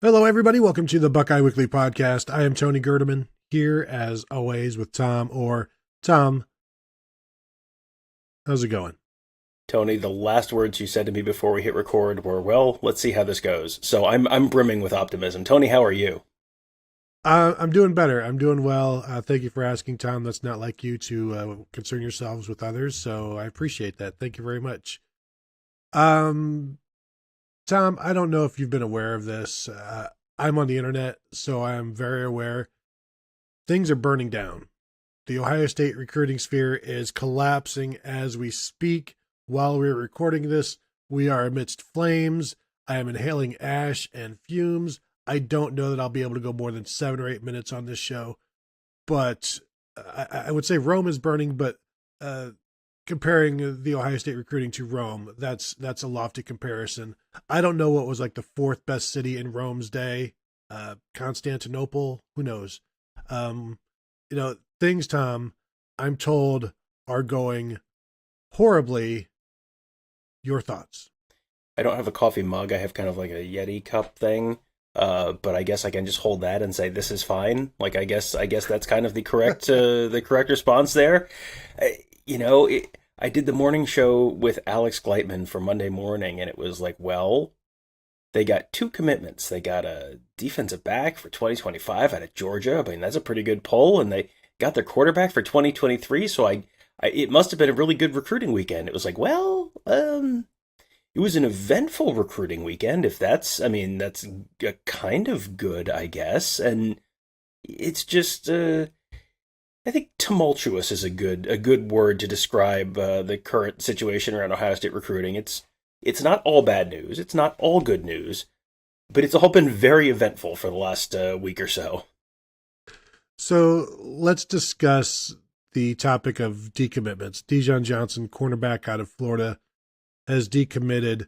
Hello, everybody. Welcome to the Buckeye Weekly Podcast. I am Tony Gerdeman, here as always with Tom Orr. Tom, how's it going? Tony, the last words you said to me before we hit record were, "Well, let's see how this goes." So I'm brimming with optimism. Tony, how are you? I'm doing better. I'm doing well. Thank you for asking, Tom. That's not like you to concern yourselves with others, so I appreciate that. Thank you very much. Um, Tom, I don't know if you've been aware of this. I'm on the internet, so I am very aware. Things are burning down. The Ohio State recruiting sphere is collapsing as we speak. While we're recording this, we are amidst flames. I am inhaling ash and fumes. I don't know that I'll be able to go more than 7 or 8 minutes on this show, but I would say Rome is burning, but comparing the Ohio State recruiting to Rome, that's a lofty comparison. I don't know what was like the fourth best city in Rome's day. Constantinople, who knows? Um, Things, Tom, I'm told are going horribly. Your thoughts? I don't have a coffee mug. I have kind of like a Yeti cup thing. But I guess I can just hold that and say this is fine. Like I guess that's kind of the correct response there. I did the morning show with Alex Gleitman for Monday morning, and it was like, well, they got two commitments. They got a defensive back for 2025 out of Georgia. I mean, that's a pretty good pull, and they got their quarterback for 2023. So it must have been a really good recruiting weekend. It was like, well, it was an eventful recruiting weekend. If that's, I mean, that's a kind of good, I guess. And it's just, I think tumultuous is a good word to describe the current situation around Ohio State recruiting. It's not all bad news. It's not all good news, but it's all been very eventful for the last week or so. So let's discuss the topic of decommitments. Dijon Johnson, cornerback out of Florida, has decommitted.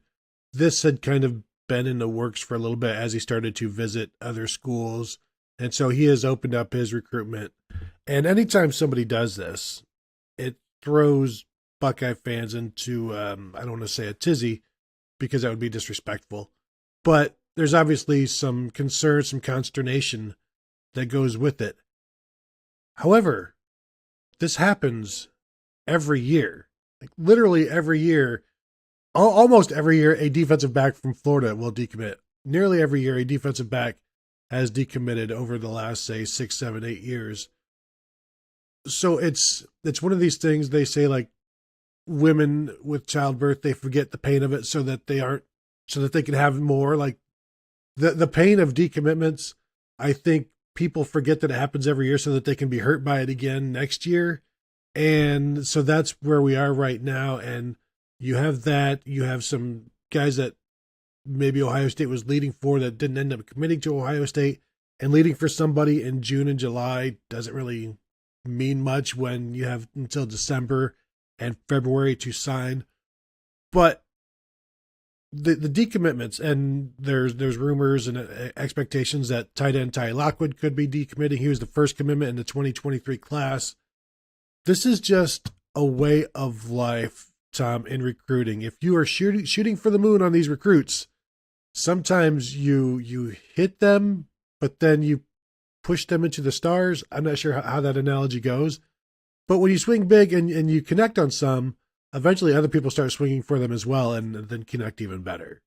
This had kind of been in the works for a little bit as he started to visit other schools. And so he has opened up his recruitment. And anytime somebody does this, it throws Buckeye fans into, I don't want to say a tizzy because that would be disrespectful. But there's obviously some concern, some consternation that goes with it. However, this happens every year. Like literally every year, almost every year, a defensive back from Florida will decommit. Nearly every year, a defensive back has decommitted over the last, say, 6, 7, 8 years. So it's one of these things they say, like women with childbirth, they forget the pain of it so that they can have more. Like the pain of decommitments, I think people forget that it happens every year so that they can be hurt by it again next year. And so that's where we are right now. And you have some guys that maybe Ohio State was leading for that didn't end up committing to Ohio State, and leading for somebody in June and July doesn't really mean much when you have until December and February to sign. But the decommitments, and there's rumors and expectations that tight end Ty Lockwood could be decommitting. He was the first commitment in the 2023 class. This is just a way of life, Tom, in recruiting. If you are shooting for the moon on these recruits, sometimes you hit them, but then you push them into the stars. I'm not sure how that analogy goes. But when you swing big and you connect on some, eventually other people start swinging for them as well and then connect even better.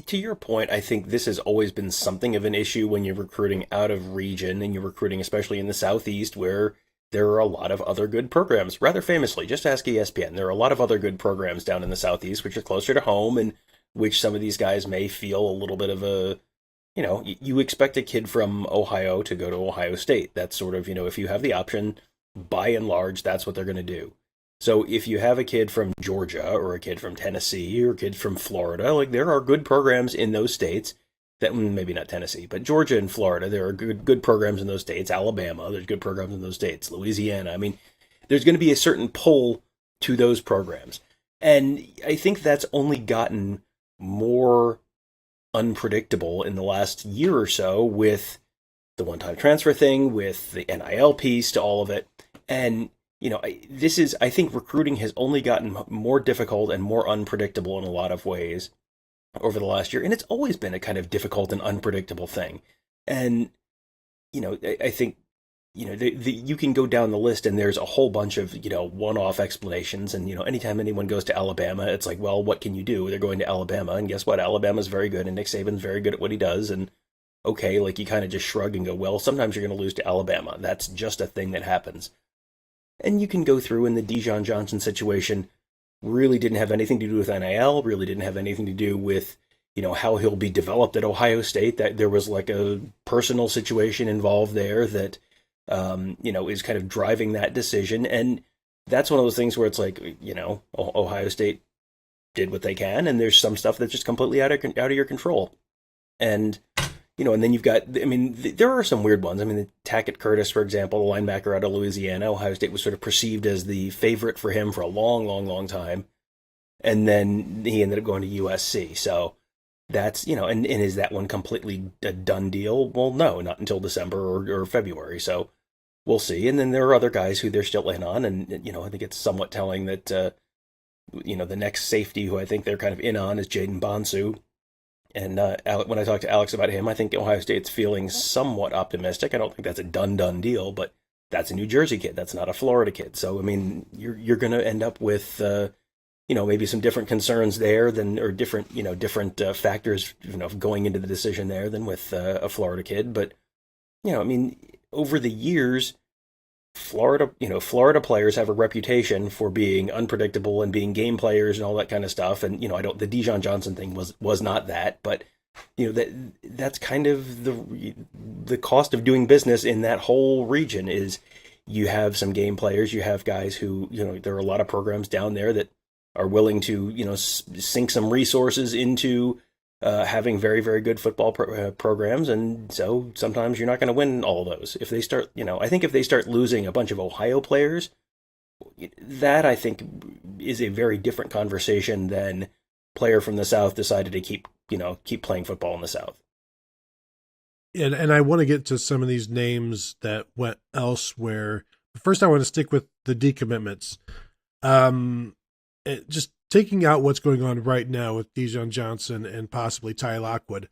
To your point, I think this has always been something of an issue when you're recruiting out of region and you're recruiting, especially in the Southeast, where there are a lot of other good programs. Rather famously, just ask ESPN, there are a lot of other good programs down in the Southeast, which are closer to home and which some of these guys may feel a little bit of a, you expect a kid from Ohio to go to Ohio State. That's sort of, if you have the option, by and large, that's what they're going to do. So if you have a kid from Georgia or a kid from Tennessee or a kid from Florida, like there are good programs in those states that maybe not Tennessee, but Georgia and Florida, there are good programs in those states. Alabama, there's good programs in those states. Louisiana, I mean, there's going to be a certain pull to those programs. And I think that's only gotten more unpredictable in the last year or so with the one-time transfer thing, with the NIL piece to all of it. And, I think recruiting has only gotten more difficult and more unpredictable in a lot of ways over the last year, and it's always been a kind of difficult and unpredictable thing. And I think you can go down the list, and there's a whole bunch of one-off explanations. And anytime anyone goes to Alabama, it's like, well, what can you do? They're going to Alabama, and guess what? Alabama's very good, and Nick Saban's very good at what he does. And okay, like you kind of just shrug and go, well, sometimes you're going to lose to Alabama. That's just a thing that happens. And you can go through, in the Dijon Johnson situation, really didn't have anything to do with NIL, really didn't have anything to do with, how he'll be developed at Ohio State. That there was like a personal situation involved there that, is kind of driving that decision. And that's one of those things where it's like, Ohio State did what they can, and there's some stuff that's just completely out of your control. And and then you've got, there are some weird ones. The Tackett Curtis, for example, the linebacker out of Louisiana, Ohio State was sort of perceived as the favorite for him for a long, long, long time. And then he ended up going to USC. So that's, and is that one completely a done deal? Well, no, not until December or February. So we'll see. And then there are other guys who they're still in on. And, I think it's somewhat telling that, the next safety who I think they're kind of in on is Jaden Bonsu. And when I talked to Alex about him, I think Ohio State's feeling somewhat optimistic. I don't think that's a done deal, but that's a New Jersey kid. That's not a Florida kid. So, you're going to end up with, maybe some different concerns there or different factors, going into the decision there than with a Florida kid. But, over the years, Florida players have a reputation for being unpredictable and being game players and all that kind of stuff. And, the Dijon Johnson thing was not that, but, that's kind of the cost of doing business in that whole region is you have some game players, you have guys who, there are a lot of programs down there that are willing to, sink some resources into having very, very good football programs. And so sometimes you're not going to win all of those. If they start, I think if they start losing a bunch of Ohio players, that I think is a very different conversation than player from the South decided to keep playing football in the South. And I want to get to some of these names that went elsewhere. First, I want to stick with the decommitments. Just taking out what's going on right now with Dijon Johnson and possibly Ty Lockwood.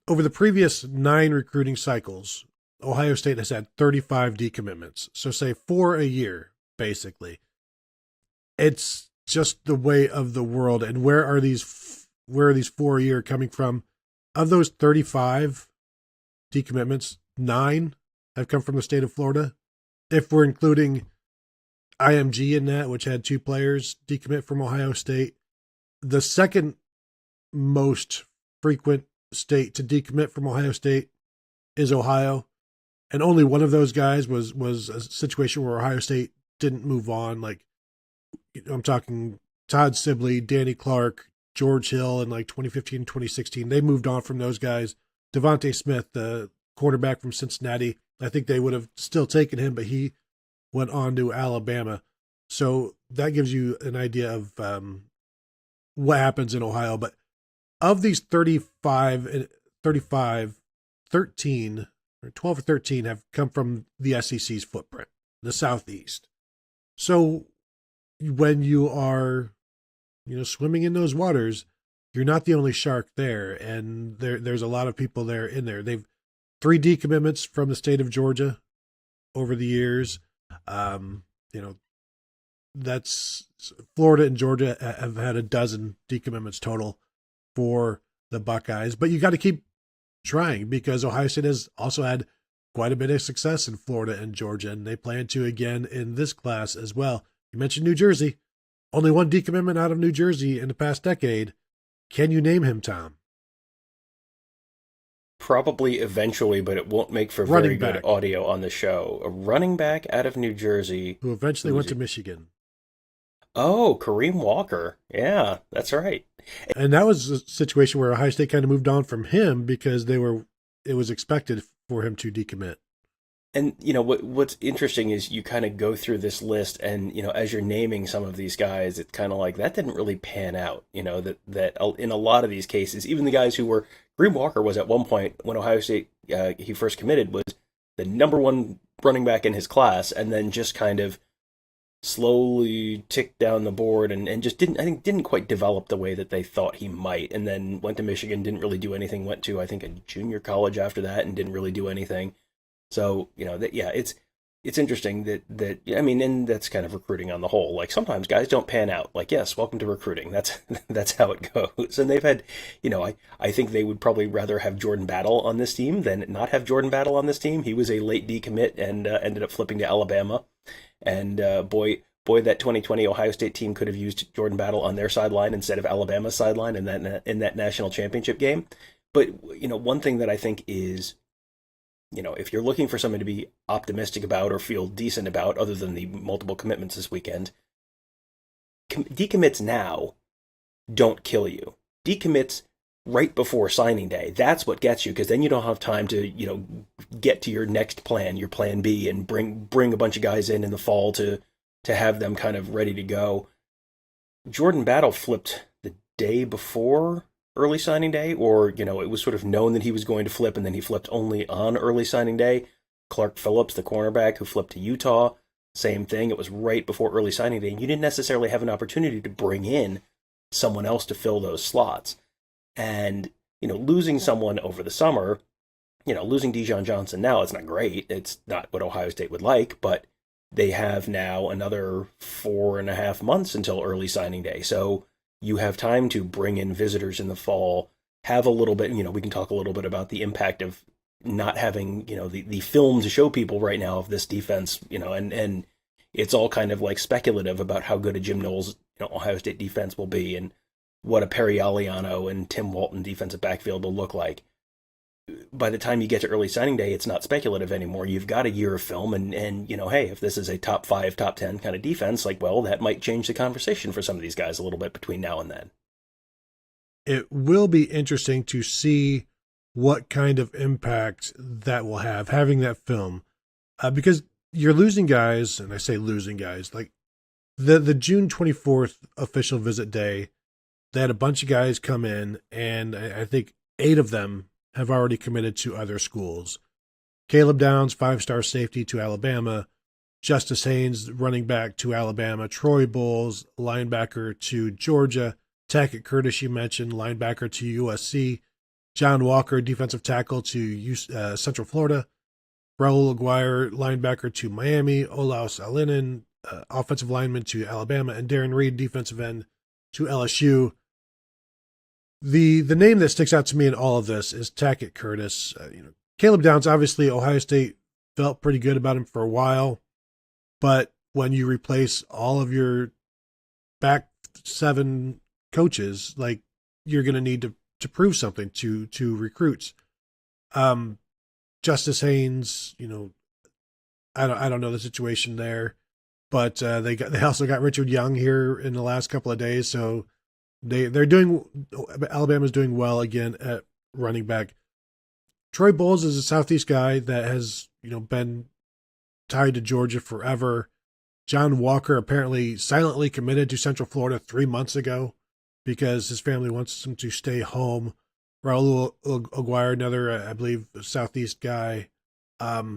Over the previous 9 recruiting cycles, Ohio State has had 35 decommitments. So say 4 a year, basically. It's just the way of the world. And where are these 4 a year coming from? Of those 35 decommitments, 9 have come from the state of Florida. If we're including IMG in that, which had 2 players decommit from Ohio State. The second most frequent state to decommit from Ohio State is Ohio. And only one of those guys was a situation where Ohio State didn't move on. Like, I'm talking Todd Sibley, Danny Clark, George Hill in like 2015, 2016. They moved on from those guys. Devontae Smith, the quarterback from Cincinnati, I think they would have still taken him, but he went on to Alabama. So that gives you an idea of what happens in Ohio. But of these 13 or 12 or 13 have come from the SEC's footprint, the Southeast. So when you are, swimming in those waters, you're not the only shark there. And there's a lot of people there in there. They've 3 decommitments from the state of Georgia over the years. That's Florida and Georgia have had a dozen decommitments total for the Buckeyes, but you got to keep trying because Ohio State has also had quite a bit of success in Florida and Georgia, and they plan to again in this class as well. You mentioned New Jersey, only 1 decommitment out of New Jersey in the past decade. Can you name him, Tom? Probably eventually, but it won't make for very good audio on the show. A running back out of New Jersey. Who eventually went to Michigan. Oh, Kareem Walker. Yeah, that's right. And that was a situation where Ohio State kind of moved on from him because it was expected for him to decommit. And, what's interesting is you kind of go through this list and, as you're naming some of these guys, it's kind of like that didn't really pan out, that in a lot of these cases, even the guys who were, Kareem Walker was at one point when Ohio State, he first committed, was the number 1 running back in his class, and then just kind of slowly ticked down the board and just didn't quite develop the way that they thought he might. And then went to Michigan, didn't really do anything. Went to, I think, a junior college after that and didn't really do anything. So, it's interesting that I mean, and that's kind of recruiting on the whole. Like sometimes guys don't pan out. Like, yes, welcome to recruiting. That's how it goes. And they've had, I think they would probably rather have Jordan Battle on this team than not have Jordan Battle on this team. He was a late decommit and ended up flipping to Alabama. And boy, that 2020 Ohio State team could have used Jordan Battle on their sideline instead of Alabama's sideline in that national championship game. But one thing that I think is, if you're looking for something to be optimistic about or feel decent about, other than the multiple commitments this weekend, decommits now don't kill you. Decommits right before signing day, that's what gets you, because then you don't have time to, get to your next plan, your plan B, and bring a bunch of guys in the fall to have them kind of ready to go. Jordan Battle flipped the day before early signing day, or, it was sort of known that he was going to flip, and then he flipped only on early signing day. Clark Phillips, the cornerback who flipped to Utah, same thing. It was right before early signing day, and you didn't necessarily have an opportunity to bring in someone else to fill those slots. And, losing someone over the summer, losing Dijon Johnson now, it's not great. It's not what Ohio State would like, but they have now another 4.5 months until early signing day. So you have time to bring in visitors in the fall, have a little bit, we can talk a little bit about the impact of not having, the film to show people right now of this defense, and it's all kind of like speculative about how good a Jim Knowles, Ohio State defense will be and what a Perry Aliano and Tim Walton defensive backfield will look like. By the time you get to early signing day, it's not speculative anymore. You've got a year of film, and hey, if this is a top 5, top 10 kind of defense, that might change the conversation for some of these guys a little bit between now and then. It will be interesting to see what kind of impact that will have, having that film, because you're losing guys, and I say losing guys, like the June 24th official visit day, they had a bunch of guys come in, and I think 8 of them have already committed to other schools. Caleb Downs, 5-star safety to Alabama. Justice Haynes, running back to Alabama. Troy Bowles, linebacker to Georgia. Tackett Curtis, you mentioned, linebacker to USC. John Walker, defensive tackle to Central Florida. Raul Aguirre, linebacker to Miami. Olaus Alinen, offensive lineman to Alabama. And Darren Reed, defensive end to LSU. The name that sticks out to me in all of this is Tackett Curtis. Caleb Downs, obviously, Ohio State felt pretty good about him for a while, but when you replace all of your back 7 coaches, like, you're going to need to prove something to recruits. Justice Haynes, I don't know the situation there, but they also got Richard Young here in the last couple of days, so Alabama's doing well again at running back. Troy Bowles is a Southeast guy that has, been tied to Georgia forever. John Walker apparently silently committed to Central Florida 3 months ago because his family wants him to stay home. Raul Aguirre, another, I believe, Southeast guy. Olaus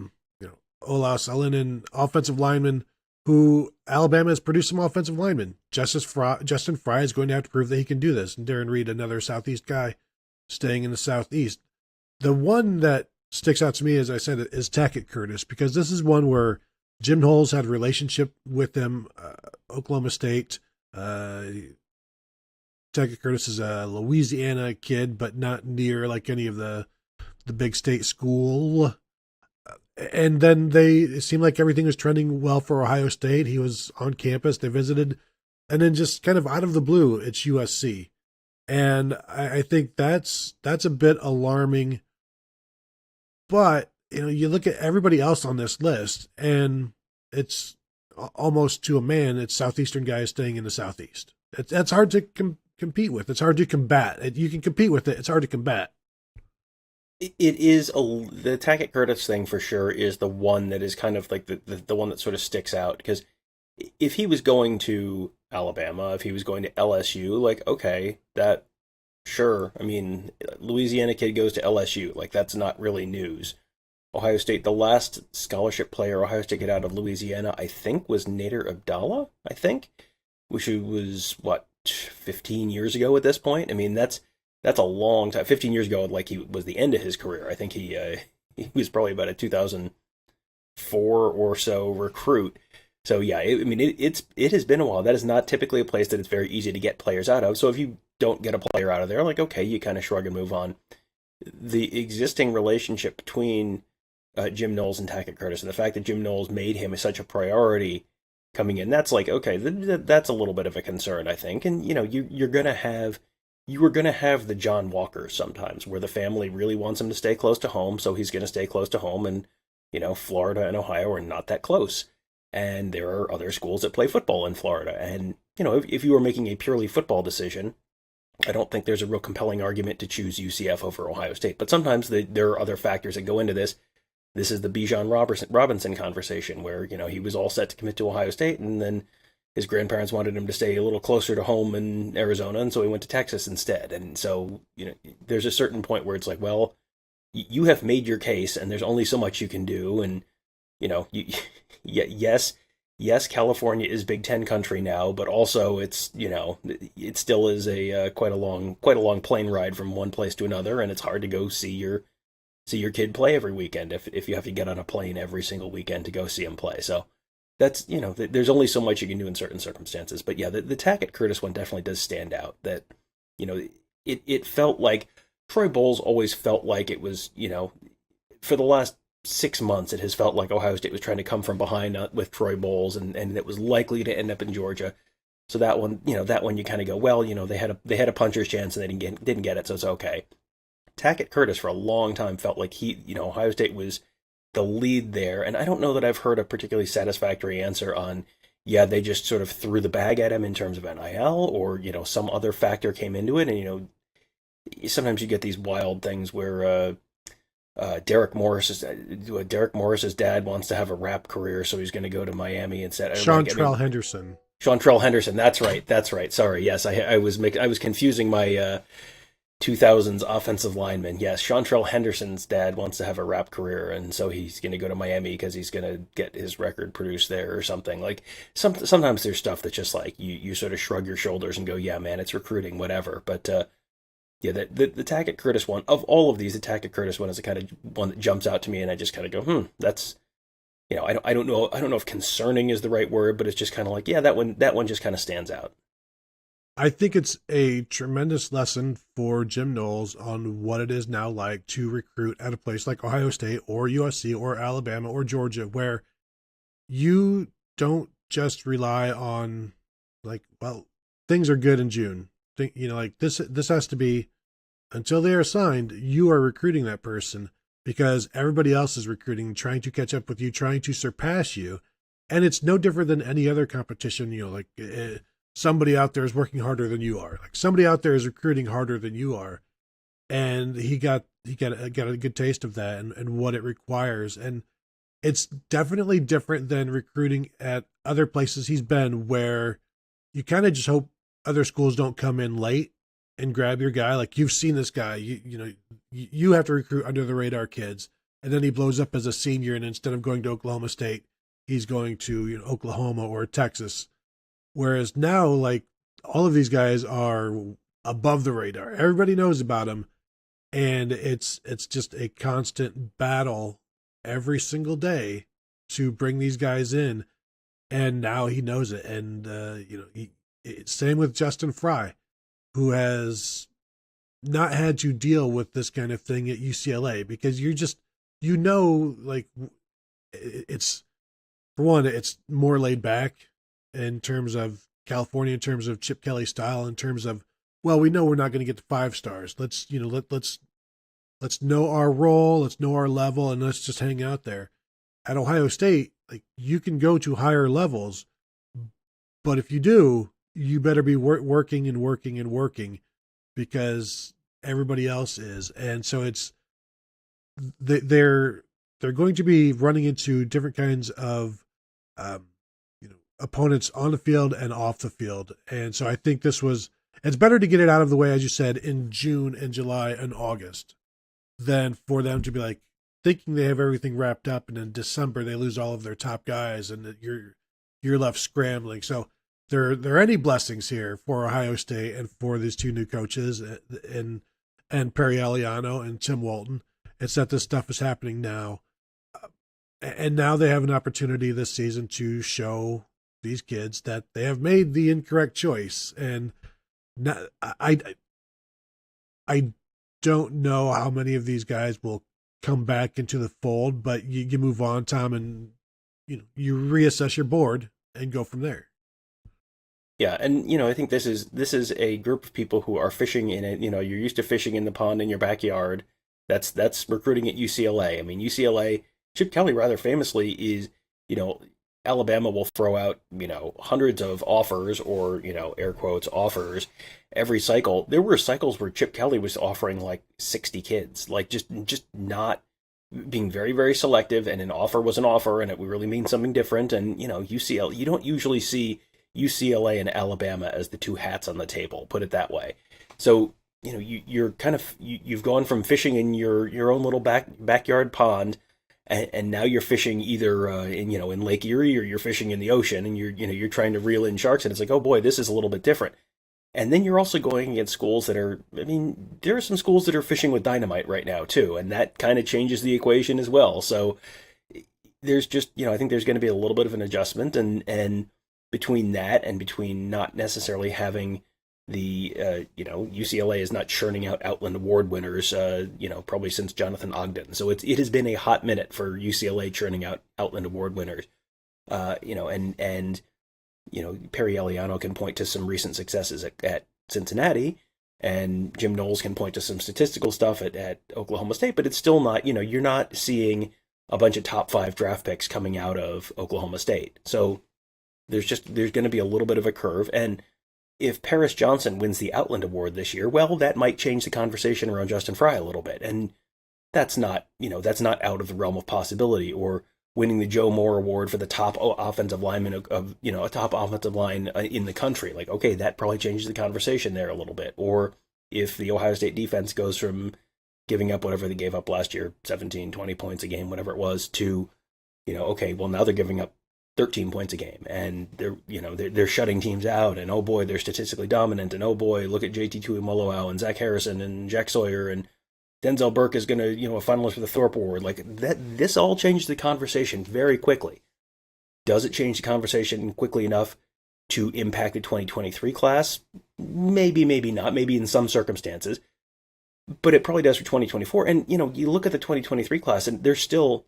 Alinen, offensive lineman, who Alabama has produced some offensive linemen. Justin Fry is going to have to prove that he can do this. And Darren Reed, another Southeast guy, staying in the Southeast. The one that sticks out to me, as I said, is Tackett Curtis, because this is one where Jim Knowles had a relationship with them. Oklahoma State. Tackett Curtis is a Louisiana kid, but not near like any of the big state school. And then it seemed like everything was trending well for Ohio State. He was on campus. They visited. And then just kind of out of the blue, it's USC. And I think that's a bit alarming. But, you look at everybody else on this list, and it's almost to a man, it's Southeastern guys staying in the Southeast. That's hard to compete with. It's hard to combat. You can compete with it. It's hard to combat. It is the Tackett Curtis thing for sure is the one that is kind of like the one that sort of sticks out, because if he was going to Alabama, if he was going to LSU, like, okay, that, sure. I mean, Louisiana kid goes to LSU, like, that's not really news. Ohio State. The last scholarship player Ohio State got out of Louisiana, I think, was Nader Abdallah, I think, which was, what, 15 years ago at this point? I mean, that's a long time. 15 years ago, like, he was the end of his career. I think he was probably about a 2004 or so recruit. So yeah, it has been a while. That is not typically a place that it's very easy to get players out of. So if you don't get a player out of there, like, okay, you kind of shrug and move on. The existing relationship between Jim Knowles and Tackett Curtis, and the fact that Jim Knowles made him such a priority coming in, that's like, okay, that's a little bit of a concern, I think. And you are gonna have the John Walkers sometimes, where the family really wants him to stay close to home, so he's gonna stay close to home, and Florida and Ohio are not that close. And there are other schools that play football in Florida. And, if you were making a purely football decision, I don't think there's a real compelling argument to choose UCF over Ohio State. But sometimes there are other factors that go into this. This is the Bijan Robinson conversation where, he was all set to commit to Ohio State, and then his grandparents wanted him to stay a little closer to home in Arizona, and so he went to Texas instead. And so, there's a certain point where it's like, well, you have made your case, and there's only so much you can do. And yes, California is Big Ten country now, but also it's it still is a quite a long plane ride from one place to another, and it's hard to go see your kid play every weekend if you have to get on a plane every single weekend to go see him play. So that's there's only so much you can do in certain circumstances. But yeah, the Tackett Curtis one definitely does stand out. That it felt like Troy Bowles always felt like it was for the last 6 months, it has felt like Ohio State was trying to come from behind with Troy Bowles, and it was likely to end up in Georgia. So that one, you kind of go, well, they had a puncher's chance and they didn't get it, so it's okay. Tackett Curtis for a long time felt like Ohio State was the lead there, and I don't know that I've heard a particularly satisfactory answer on, yeah, they just sort of threw the bag at him in terms of NIL, or some other factor came into it, and sometimes you get these wild things where Derek Morris's dad wants to have a rap career, so he's going to go to Miami instead. Chantrell Henderson. Chantrell Henderson. That's right. Sorry. Yes, I was confusing my 2000s offensive lineman. Yes, Chantrell Henderson's dad wants to have a rap career, and so he's going to go to Miami because he's going to get his record produced there or something. Like sometimes there's stuff that's just like you sort of shrug your shoulders and go, yeah, man, it's recruiting, whatever. But yeah, the Tackett Curtis one, of all of these, the Tackett Curtis one is the kind of one that jumps out to me, and I just kind of go, that's, I don't know if concerning is the right word, but it's just kind of like, yeah, that one just kind of stands out. I think it's a tremendous lesson for Jim Knowles on what it is now like to recruit at a place like Ohio State or USC or Alabama or Georgia, where you don't just rely on like, well, things are good in June. Like this has to be, until they are signed, you are recruiting that person because everybody else is recruiting, trying to catch up with you, trying to surpass you. And it's no different than any other competition. Somebody out there is working harder than you are. Like somebody out there is recruiting harder than you are. And he got a good taste of that and what it requires. And it's definitely different than recruiting at other places he's been, where you kind of just hope other schools don't come in late and grab your guy. Like, you've seen this guy, you have to recruit under the radar kids, and then he blows up as a senior, and instead of going to Oklahoma State, he's going to Oklahoma or Texas. Whereas now, like, all of these guys are above the radar. Everybody knows about him, and it's just a constant battle every single day to bring these guys in. And now he knows it, and same with Justin Fry, who has not had to deal with this kind of thing at UCLA, because like, it's, for one, it's more laid back in terms of California, in terms of Chip Kelly style, in terms of, well, we know we're not going to get to 5 stars. Let's know our role, let's know our level, and let's just hang out there. At Ohio State, like, you can go to higher levels, but if you do, you better be working and working and working, because everybody else is. And so they're going to be running into different kinds of opponents on the field and off the field. And so I think it's better to get it out of the way, as you said, in June and July and August, than for them to be like, thinking they have everything wrapped up, and in December they lose all of their top guys, and that you're left scrambling. So there are any blessings here for Ohio State and for these two new coaches and Perry Eliano and Tim Walton. It's that this stuff is happening now, and now they have an opportunity this season to show these kids that they have made the incorrect choice. And not, I don't know how many of these guys will come back into the fold, but you move on, Tom, and you reassess your board and go from there. Yeah, and I think this is a group of people who are fishing in it. You're used to fishing in the pond in your backyard. That's recruiting at UCLA. I mean, UCLA, Chip Kelly rather famously is, Alabama will throw out, hundreds of offers or, air quotes offers every cycle. There were cycles where Chip Kelly was offering like 60 kids, like just not being very, very selective, and an offer was an offer and it really means something different. And, UCLA, you don't usually see UCLA and Alabama as the two hats on the table, put it that way. So, you're kind of, you've gone from fishing in your own little backyard pond, and now you're fishing either in Lake Erie, or you're fishing in the ocean, and you're trying to reel in sharks, and it's like, oh boy, this is a little bit different. And then you're also going against schools that are, there are some schools that are fishing with dynamite right now too, and that kind of changes the equation as well. So there's just, I think there's going to be a little bit of an adjustment, and between that and between not necessarily having the, UCLA is not churning out Outland Award winners, probably since Jonathan Ogden. So it has been a hot minute for UCLA churning out Outland Award winners, and Perry Eliano can point to some recent successes at Cincinnati, and Jim Knowles can point to some statistical stuff at Oklahoma State, but it's still not, you're not seeing a bunch of top 5 draft picks coming out of Oklahoma State. So there's going to be a little bit of a curve. And if Paris Johnson wins the Outland Award this year, well, that might change the conversation around Justin Fry a little bit. And that's not out of the realm of possibility. Or winning the Joe Moore Award for the top offensive lineman of a top offensive line in the country. Like, okay, that probably changes the conversation there a little bit. Or if the Ohio State defense goes from giving up whatever they gave up last year, 17, 20 points a game, whatever it was, to, okay, well, now they're giving up 13 points a game, and they're shutting teams out, and oh boy, they're statistically dominant, and oh boy, look at JT Tuimoloau and Zach Harrison and Jack Sawyer, and Denzel Burke is going to, a finalist for the Thorpe Award. Like that, this all changed the conversation very quickly. Does it change the conversation quickly enough to impact the 2023 class? Maybe, maybe not. Maybe in some circumstances, but it probably does for 2024. And you look at the 2023 class, and there's still,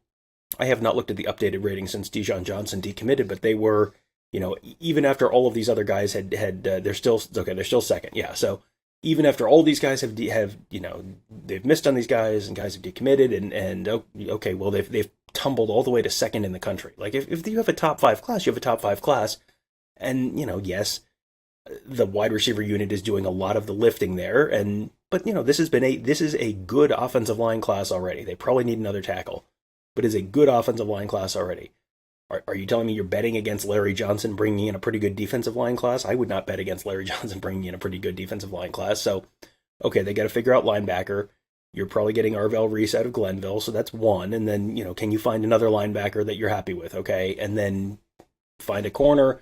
I have not looked at the updated rating since Dijon Johnson decommitted, but they were, even after all of these other guys had they're still second. Yeah. So even after all these guys have they've missed on these guys, and guys have decommitted, and okay, well, they've tumbled all the way to second in the country. Like if you have a top 5 class, you have a top 5 class. And, yes, the wide receiver unit is doing a lot of the lifting there. But this is a good offensive line class already. They probably need another tackle, but it's a good offensive line class already. Are you telling me you're betting against Larry Johnson bringing in a pretty good defensive line class? I would not bet against Larry Johnson bringing in a pretty good defensive line class. So, okay, they got to figure out linebacker. You're probably getting Arvell Reese out of Glenville, so that's one. And then, can you find another linebacker that you're happy with? Okay, and then find a corner,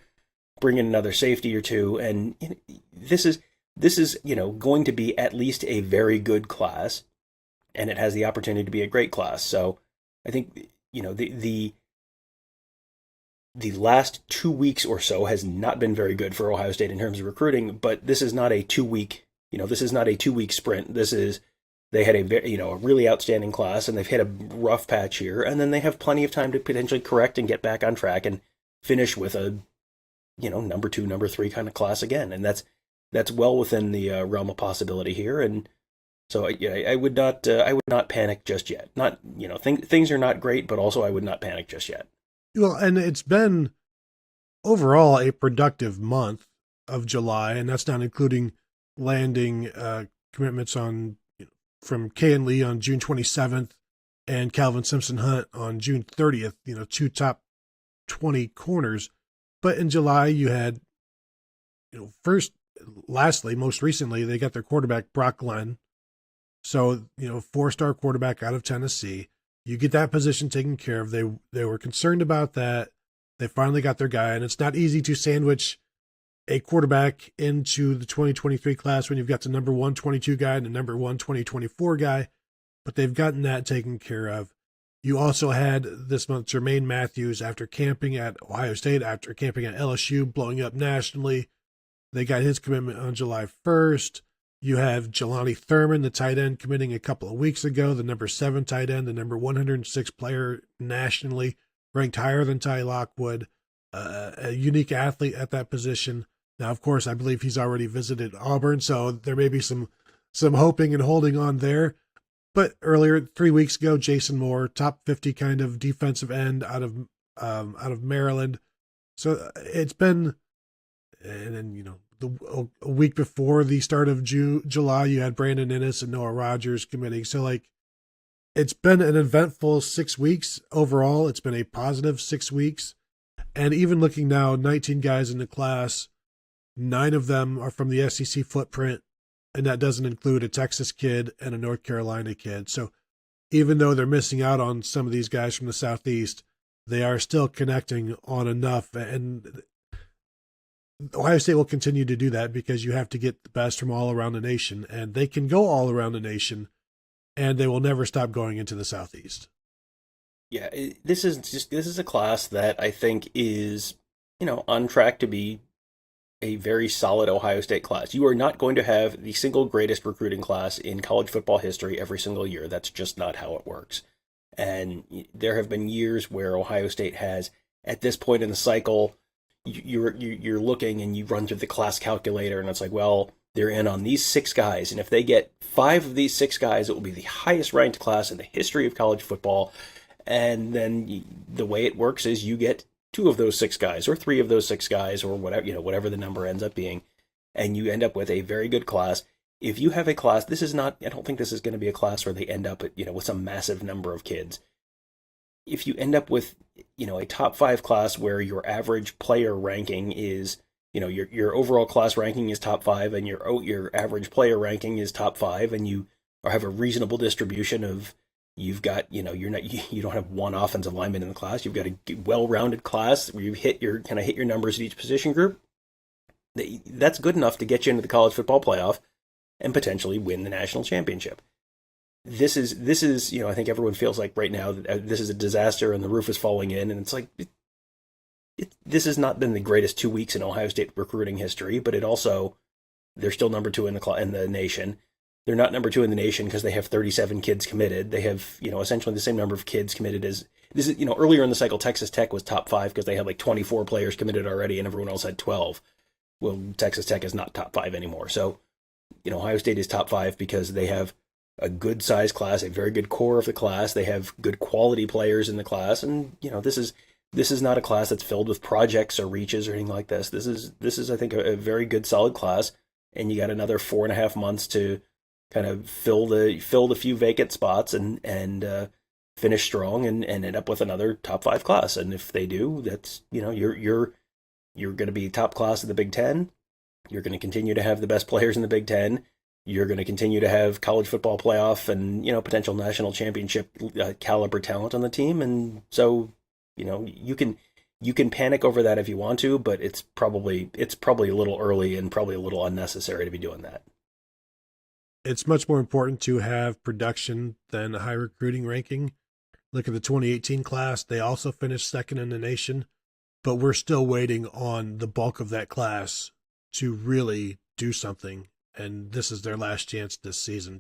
bring in another safety or two. And this is going to be at least a very good class, and it has the opportunity to be a great class. So I think, the last 2 weeks or so has not been very good for Ohio State in terms of recruiting, but this is not a 2-week, sprint. They had a really outstanding class, and they've hit a rough patch here, and then they have plenty of time to potentially correct and get back on track and finish with a, number 2, number 3 kind of class again. And that's well within the realm of possibility here. And so I would not panic just yet. Not, things are not great, but also I would not panic just yet. Well, and it's been overall a productive month of July, and that's not including landing commitments from Kayan Lee on June 27th and Calvin Simpson Hunt on June 30th, 2 top 20 corners. But in July, you had, most recently, they got their quarterback, Brock Glenn. So, 4-star quarterback out of Tennessee. You get that position taken care of. They were concerned about that. They finally got their guy, and it's not easy to sandwich a quarterback into the 2023 class when you've got the number 122 guy and the number 2024 guy, but they've gotten that taken care of. You also had this month Jermaine Matthews, after camping at Ohio State, after camping at LSU, blowing up nationally. They got his commitment on July 1st. You have Jelani Thurman, the tight end, committing a couple of weeks ago, the number 7 tight end, the number 106 player nationally, ranked higher than Ty Lockwood, a unique athlete at that position. Now, of course, I believe he's already visited Auburn, so there may be some hoping and holding on there. But earlier, 3 weeks ago, Jason Moore, top 50 kind of defensive end out of Maryland. So it's been, and then a week before the start of July, you had Brandon Innes and Noah Rogers committing. So it's been an eventful 6 weeks overall. It's been a positive 6 weeks, and even looking now, 19 guys in the class, 9 of them are from the SEC footprint. And that doesn't include a Texas kid and a North Carolina kid. So even though they're missing out on some of these guys from the Southeast, they are still connecting on enough. And Ohio State will continue to do that because you have to get the best from all around the nation. And they can go all around the nation, and they will never stop going into the Southeast. Yeah, this is a class that I think is, on track to be a very solid Ohio State class. You are not going to have the single greatest recruiting class in college football history every single year. That's just not how it works. And there have been years where Ohio State has, at this point in the cycle, you're looking and you run through the class calculator, and it's like, well, they're in on these 6 guys, and if they get 5 of these 6 guys, it will be the highest ranked class in the history of college football. And then the way it works is you get 2 of those 6 guys, or 3 of those 6 guys, or whatever the number ends up being, and you end up with a very good class. If you have a class, I don't think this is going to be a class where they end up with some massive number of kids. If you end up with, a top 5 class where your average player ranking is, your overall class ranking is top 5, and your average player ranking is top 5, and you have a reasonable distribution of, you've got, you don't have one offensive lineman in the class. You've got a well-rounded class where you hit your numbers at each position group. That's good enough to get you into the college football playoff and potentially win the national championship. This is, I think everyone feels like right now that this is a disaster and the roof is falling in, and it's like, this has not been the greatest 2 weeks in Ohio State recruiting history, but they're still number 2 in the nation. They're not number 2 in the nation because they have 37 kids committed. They have, essentially the same number of kids committed as this is, earlier in the cycle, Texas Tech was top 5 because they had 24 players committed already and everyone else had 12. Well, Texas Tech is not top 5 anymore. So, Ohio State is top 5 because they have a good size class, a very good core of the class. They have good quality players in the class. And, this is not a class that's filled with projects or reaches or anything like this. This is, I think, a very good, solid class. And you got another 4.5 months to kind of fill the few vacant spots and finish strong and end up with another top 5 class. And if they do, that's you're going to be top class of the Big Ten. You're going to continue to have the best players in the Big Ten. You're going to continue to have college football playoff and potential national championship caliber talent on the team. And so you can panic over that if you want to, but it's probably a little early and probably a little unnecessary to be doing that. It's much more important to have production than a high recruiting ranking. Look at the 2018 class. They also finished 2nd in the nation, but we're still waiting on the bulk of that class to really do something. And this is their last chance this season.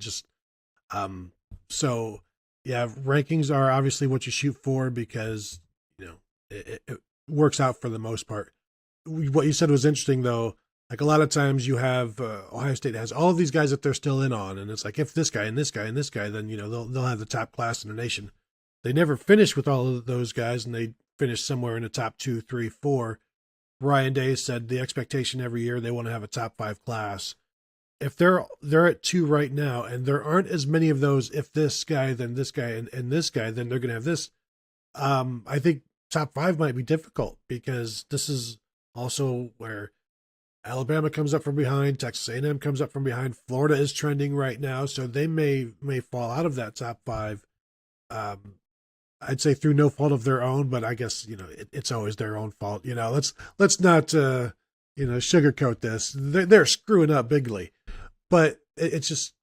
So yeah, rankings are obviously what you shoot for because, it works out for the most part. What you said was interesting though. A lot of times you have Ohio State has all of these guys that they're still in on, and it's like if this guy and this guy and this guy, then they'll have the top class in the nation. They never finish with all of those guys, and they finish somewhere in the top 2, 3, 4. Ryan Day said the expectation every year they want to have a top 5 class. If they're at 2 right now, and there aren't as many of those, if this guy, then this guy, and this guy, then they're going to have this. I think top 5 might be difficult because this is also where Alabama comes up from behind, Texas A&M comes up from behind, Florida is trending right now, so they may fall out of that top 5. I'd say through no fault of their own, but I guess, it's always their own fault. Let's not, sugarcoat this. They're screwing up bigly, but it's just,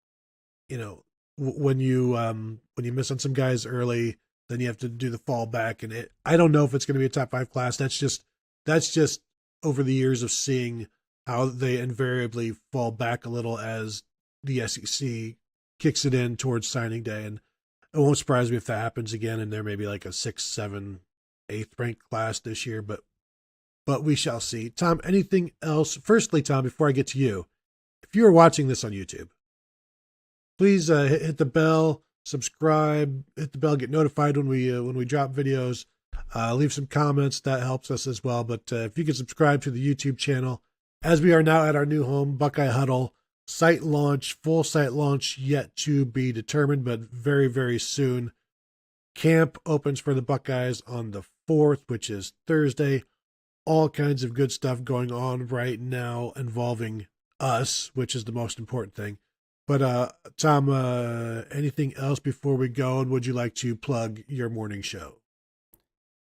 when you miss on some guys early, then you have to do the fallback. And I don't know if it's going to be a top 5 class. That's just over the years of seeing how they invariably fall back a little as the SEC kicks it in towards signing day. And it won't surprise me if that happens again, and there may be like a 6th, 7th, 8th ranked class this year, but we shall see. Tom, anything else? Firstly, Tom, before I get to you, if you are watching this on YouTube, please hit the bell, subscribe, hit the bell, get notified when we drop videos. Leave some comments, that helps us as well. But if you can subscribe to the YouTube channel, as we are now at our new home, Buckeye Huddle. Full site launch yet to be determined, but very, very soon. Camp opens for the Buckeyes on the 4th, which is Thursday. All kinds of good stuff going on right now involving us, which is the most important thing. But Tom, anything else before we go? And would you like to plug your morning show?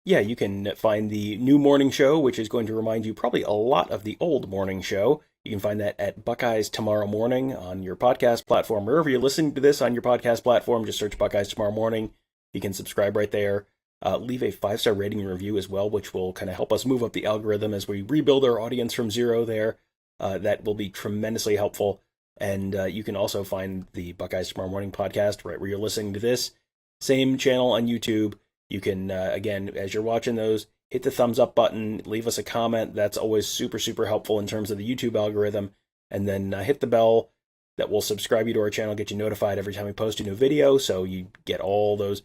Yeah, you can find the new morning show, which is going to remind you probably a lot of the old morning show. You can find that at Buckeyes Tomorrow Morning on your podcast platform. Wherever you're listening to this on your podcast platform, just search Buckeyes Tomorrow Morning. You can subscribe right there. Leave a 5-star rating and review as well, which will kind of help us move up the algorithm as we rebuild our audience from zero there. That will be tremendously helpful. And you can also find the Buckeyes Tomorrow Morning podcast right where you're listening to this. Same channel on YouTube. You can, again, as you're watching those, hit the thumbs up button, leave us a comment. That's always super, super helpful in terms of the YouTube algorithm. And then hit the bell that will subscribe you to our channel, get you notified every time we post a new video. So you get all those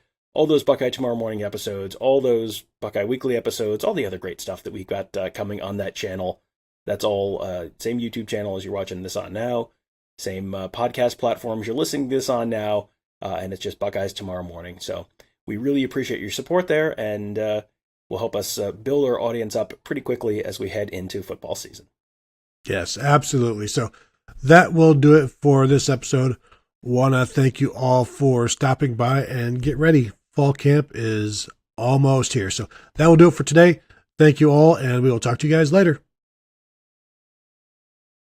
Buckeye Tomorrow Morning episodes, all those Buckeye Weekly episodes, all the other great stuff that we've got coming on that channel. That's all same YouTube channel as you're watching this on now, same podcast platforms you're listening to this on now, and it's just Buckeyes Tomorrow Morning. So we really appreciate your support there, and will help us build our audience up pretty quickly as we head into football season. Yes, absolutely. So that will do it for this episode. Want to thank you all for stopping by, and get ready. Fall camp is almost here. So that will do it for today. Thank you all, and we will talk to you guys later.